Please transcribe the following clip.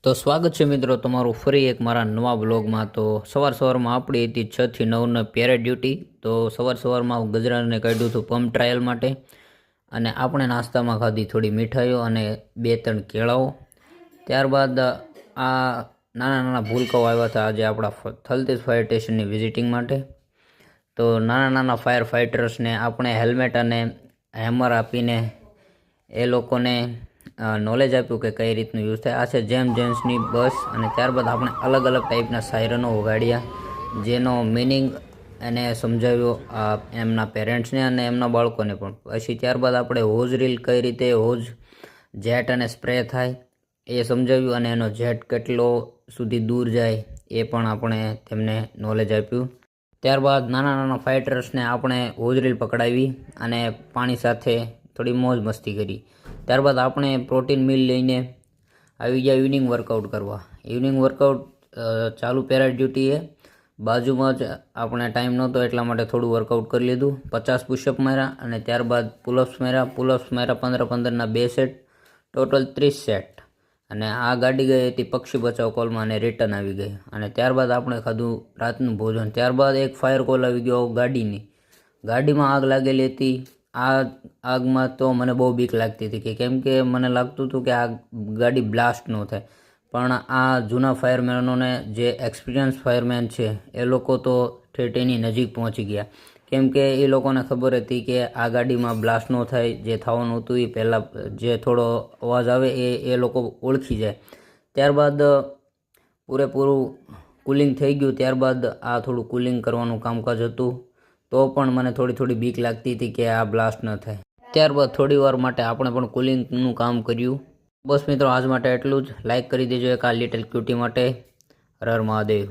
તો સ્વાગત છે મિત્રો તમારું ફરી એક મારા નવા બ્લોગમાં। તો સવારમાં આપણી હતી 6 થી 9 પેરેડ ડ્યુટી। તો સવારમાં ગજરાને કાઢ્યું હતું પંપ ટ્રાયલ માટે અને આપણે નાસ્તામાં ખાધી થોડી મીઠાઈઓ અને 2-3 કેળાઓ। ત્યારબાદ આ નાના ભૂલકાઓ આવ્યા હતા આજે આપણા થલતેજ ફાયર સ્ટેશનની વિઝિટિંગ માટે। તો નાના ફાયર ફાઇટર્સને આપણે હેલ્મેટ અને હેમર આપીને એ લોકોને નોલેજ આપ્યું કે કઈ રીતનું યુઝ થાય। આ છે જેમ્સની બસ અને ત્યારબાદ આપણે અલગ અલગ ટાઈપના સાયરનો વગાડ્યા જેનો મિનિંગ એને સમજાવ્યો એમના પેરેન્ટ્સને અને એમના બાળકોને પણ। પછી ત્યારબાદ આપણે હોઝ રીલ કઈ રીતે હોઝ જેટ અને સ્પ્રે થાય એ સમજાવ્યું અને એનો જેટ કેટલો સુધી દૂર જાય એ પણ આપણે તેમને નોલેજ આપ્યું। ત્યારબાદ નાના ફાઇટર્સને આપણે હોઝ રીલ પકડાવી અને પાણી સાથે થોડી મોજ મસ્તી કરી। ત્યારબાદ આપણે પ્રોટીન મિલ લઈને આવી ગયા ઇવનિંગ વર્કઆઉટ કરવા। ઇવનિંગ વર્કઆઉટ ચાલુ પેરેડ ડ્યુટીએ બાજુમાં જ આપણે ટાઈમ નહોતો એટલા માટે થોડું વર્કઆઉટ કરી લીધું। 50 પુશઅપ માર્યા અને ત્યારબાદ પુલઅપ્સ માર્યા 15-15ના 2 સેટ, ટોટલ 30 સેટ। અને આ ગાડી ગઈ હતી પક્ષી બચાવ કોલમાં અને રિટર્ન આવી ગઈ। અને ત્યારબાદ આપણે ખાધું રાતનું ભોજન। ત્યારબાદ એક ફાયર કોલ આવી ગયો ગાડીમાં આગ લાગેલી હતી। આ આગમાં તો મને બહુ બીક લાગતી હતી કેમ કે મને લાગતું હતું કે આ ગાડી બ્લાસ્ટ ન થાય, પણ આ જૂના ફાયરમેનોને જે એક્સપિરિયન્સ ફાયરમેન છે એ લોકો તો ઠેઠ નજીક પહોંચી ગયા કેમ કે એ લોકોને ખબર હતી કે આ ગાડીમાં બ્લાસ્ટ ન થાય। જે થવાનું હતું એ પહેલાં જે થોડો અવાજ આવે એ લોકો ઓળખી જાય। ત્યારબાદ પૂરેપૂરું કુલિંગ થઈ ગયું। ત્યારબાદ આ થોડું કુલિંગ કરવાનું કામકાજ હતું તો પણ મને થોડી બીક લાગતી હતી કે આ બ્લાસ્ટ ન થાય। ત્યારબાદ થોડી વાર માટે આપણે પણ કુલિંગનું કામ કર્યું। બસ મિત્રો આજ માટે એટલું જ। લાઇક કરી દેજો એક આ લિટલ ક્યુટી માટે। હર હર મહાદેવ।